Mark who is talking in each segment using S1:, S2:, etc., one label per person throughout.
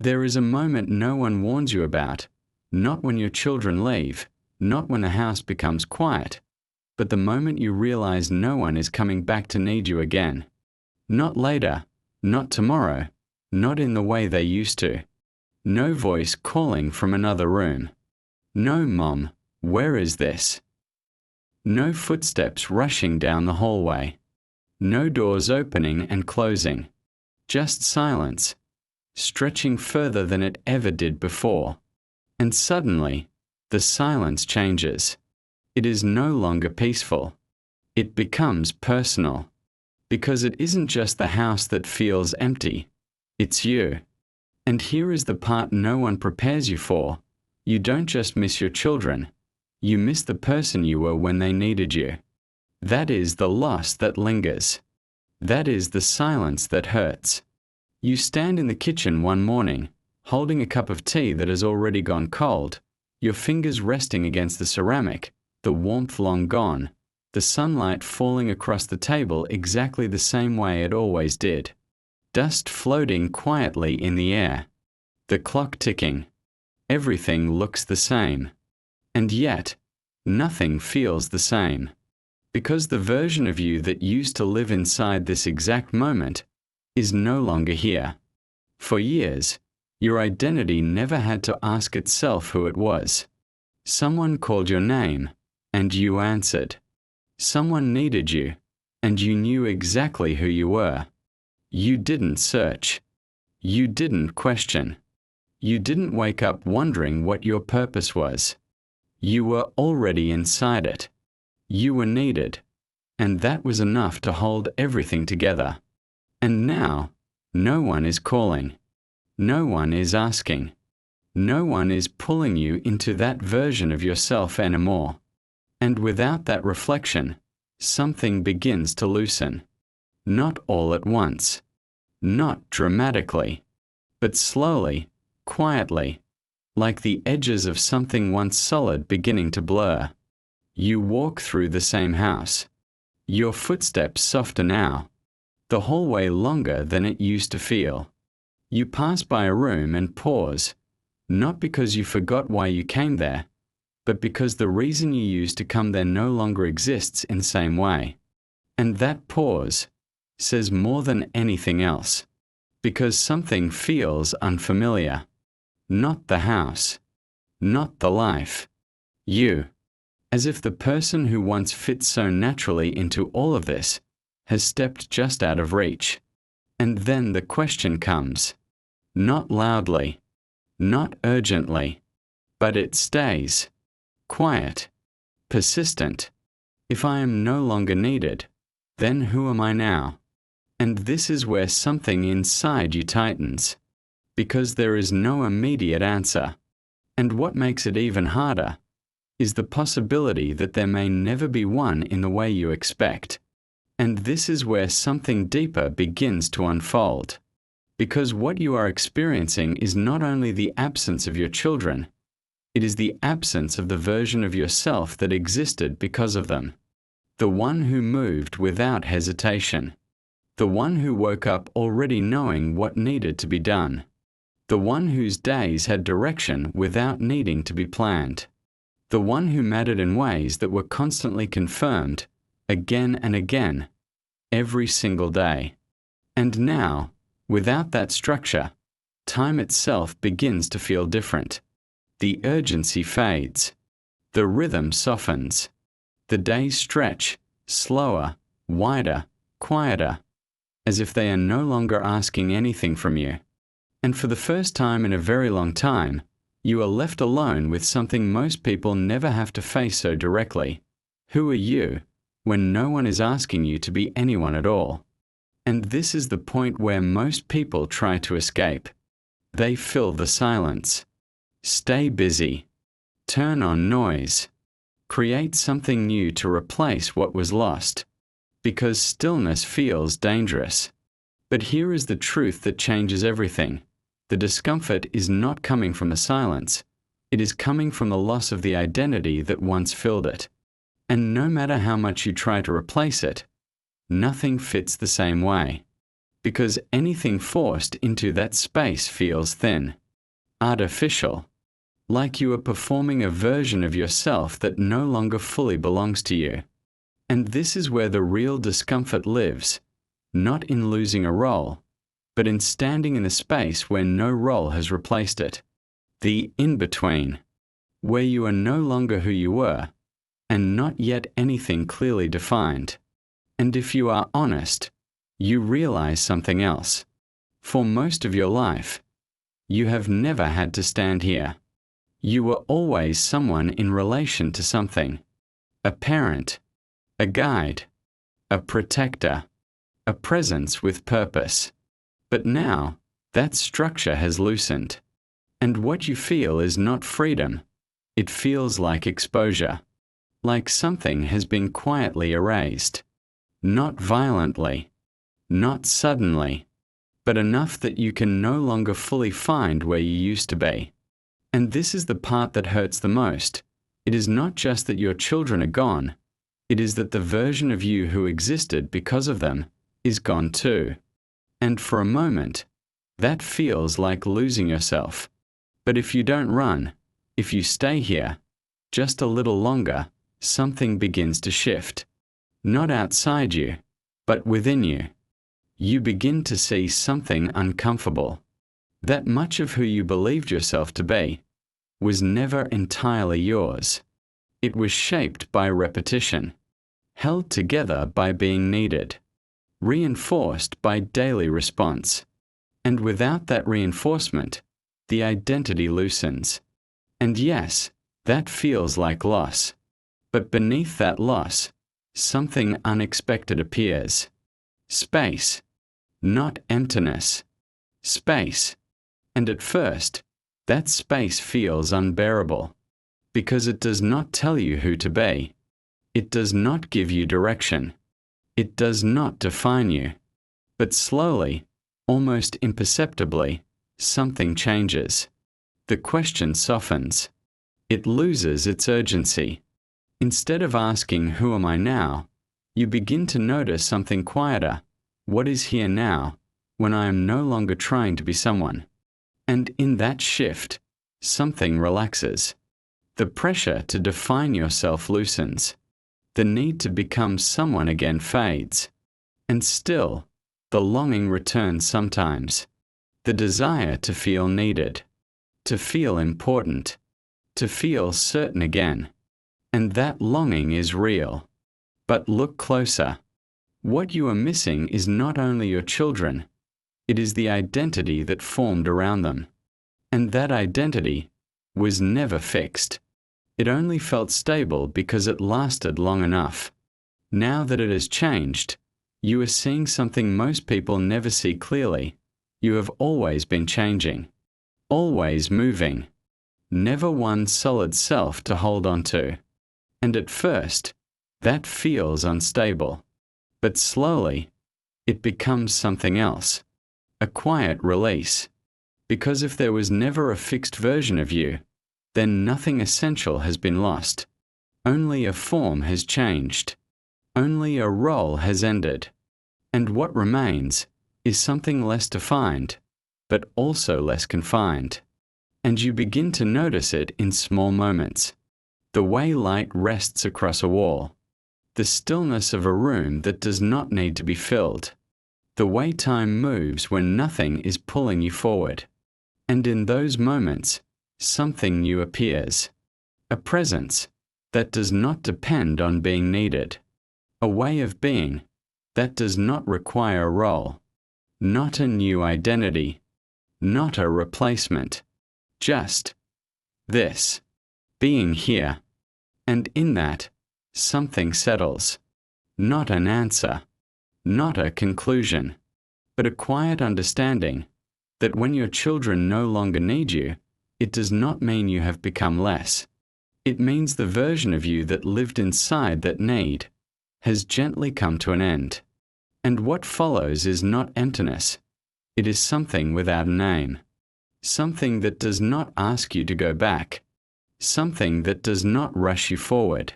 S1: There is a moment no one warns you about, not when your children leave, not when the house becomes quiet, but the moment you realize no one is coming back to need you again. Not later, not tomorrow, not in the way they used to. No voice calling from another room. No, Mom, where is this? No footsteps rushing down the hallway. No doors opening and closing. Just silence, stretching further than it ever did before. And suddenly, the silence changes. It is no longer peaceful. It becomes personal. Because it isn't just the house that feels empty. It's you. And here is the part no one prepares you for. You don't just miss your children. You miss the person you were when they needed you. That is the loss that lingers. That is the silence that hurts. You stand in the kitchen one morning, holding a cup of tea that has already gone cold, your fingers resting against the ceramic, the warmth long gone, the sunlight falling across the table exactly the same way it always did. Dust floating quietly in the air. The clock ticking. Everything looks the same. And yet, nothing feels the same. Because the version of you that used to live inside this exact moment is no longer here. For years, your identity never had to ask itself who it was. Someone called your name, and you answered. Someone needed you, and you knew exactly who you were. You didn't search. You didn't question. You didn't wake up wondering what your purpose was. You were already inside it. You were needed, and that was enough to hold everything together. And now, no one is calling. No one is asking. No one is pulling you into that version of yourself anymore. And without that reflection, something begins to loosen. Not all at once. Not dramatically. But slowly, quietly, like the edges of something once solid beginning to blur. You walk through the same house. Your footsteps softer now. The hallway longer than it used to feel. You pass by a room and pause, not because you forgot why you came there, but because the reason you used to come there no longer exists in the same way. And that pause says more than anything else, because something feels unfamiliar. Not the house, not the life. You, as if the person who once fit so naturally into all of this has stepped just out of reach. And then the question comes, not loudly, not urgently, but it stays, quiet, persistent. If I am no longer needed, then who am I now? And this is where something inside you tightens, because there is no immediate answer. And what makes it even harder is the possibility that there may never be one in the way you expect. And this is where something deeper begins to unfold. Because what you are experiencing is not only the absence of your children, it is the absence of the version of yourself that existed because of them. The one who moved without hesitation. The one who woke up already knowing what needed to be done. The one whose days had direction without needing to be planned. The one who mattered in ways that were constantly confirmed, again and again, every single day. And now, without that structure, time itself begins to feel different. The urgency fades. The rhythm softens. The days stretch, slower, wider, quieter, as if they are no longer asking anything from you. And for the first time in a very long time, you are left alone with something most people never have to face so directly. Who are you, when no one is asking you to be anyone at all? And this is the point where most people try to escape. They fill the silence. Stay busy. Turn on noise. Create something new to replace what was lost. Because stillness feels dangerous. But here is the truth that changes everything. The discomfort is not coming from the silence. It is coming from the loss of the identity that once filled it. And no matter how much you try to replace it, nothing fits the same way. because anything forced into that space feels thin, artificial, like you are performing a version of yourself that no longer fully belongs to you. And this is where the real discomfort lives, not in losing a role, but in standing in a space where no role has replaced it. The in-between, where you are no longer who you were, and not yet anything clearly defined. And if you are honest, you realize something else. For most of your life, you have never had to stand here. You were always someone in relation to something. A parent, a guide, a protector, a presence with purpose. But now, that structure has loosened. And what you feel is not freedom. It feels like exposure. Like something has been quietly erased. Not violently, not suddenly, but enough that you can no longer fully find where you used to be. And this is the part that hurts the most. It is not just that your children are gone. It is that the version of you who existed because of them is gone too. And for a moment, that feels like losing yourself. But if you don't run, if you stay here, just a little longer, something begins to shift. Not outside you, but within you. You begin to see something uncomfortable. That much of who you believed yourself to be was never entirely yours. It was shaped by repetition, held together by being needed, reinforced by daily response. And without that reinforcement, the identity loosens. And yes, that feels like loss. But beneath that loss, something unexpected appears. Space, not emptiness. Space. And at first, that space feels unbearable, because it does not tell you who to be. It does not give you direction. It does not define you. But slowly, almost imperceptibly, something changes. The question softens. It loses its urgency. Instead of asking, "Who am I now?" you begin to notice something quieter. What is here now, when I am no longer trying to be someone? And in that shift, something relaxes. The pressure to define yourself loosens. The need to become someone again fades. And still, the longing returns sometimes. The desire to feel needed, to feel important, to feel certain again. And that longing is real. But look closer. What you are missing is not only your children, it is the identity that formed around them. And that identity was never fixed. It only felt stable because it lasted long enough. Now that it has changed, you are seeing something most people never see clearly. You have always been changing, always moving, never one solid self to hold on to. And at first, that feels unstable. But slowly, it becomes something else, a quiet release. Because if there was never a fixed version of you, then nothing essential has been lost. Only a form has changed. Only a role has ended. And what remains is something less defined, but also less confined. And you begin to notice it in small moments. The way light rests across a wall. The stillness of a room that does not need to be filled. The way time moves when nothing is pulling you forward. And in those moments, something new appears. A presence that does not depend on being needed. A way of being that does not require a role. Not a new identity. Not a replacement. Just this. Being here. And in that, something settles. Not an answer. Not a conclusion. But a quiet understanding that when your children no longer need you, it does not mean you have become less. It means the version of you that lived inside that need has gently come to an end. And what follows is not emptiness. It is something without a name. Something that does not ask you to go back. Something that does not rush you forward.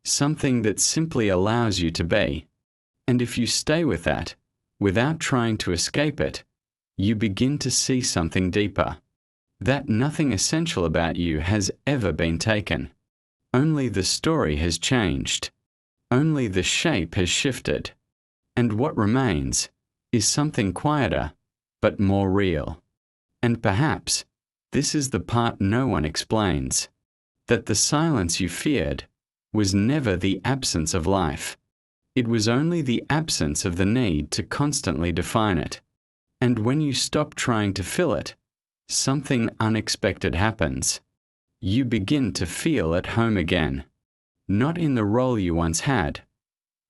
S1: Something that simply allows you to be. And if you stay with that, without trying to escape it, you begin to see something deeper. That nothing essential about you has ever been taken. Only the story has changed. Only the shape has shifted. And what remains is something quieter, but more real. And perhaps this is the part no one explains, that the silence you feared was never the absence of life. It was only the absence of the need to constantly define it. And when you stop trying to fill it, something unexpected happens. You begin to feel at home again, not in the role you once had,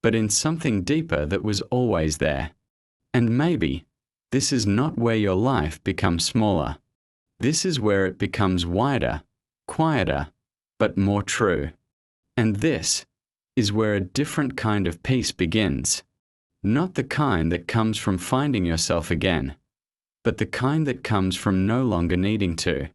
S1: but in something deeper that was always there. And maybe this is not where your life becomes smaller. This is where it becomes wider, quieter, but more true. And this is where a different kind of peace begins. Not the kind that comes from finding yourself again, but the kind that comes from no longer needing to.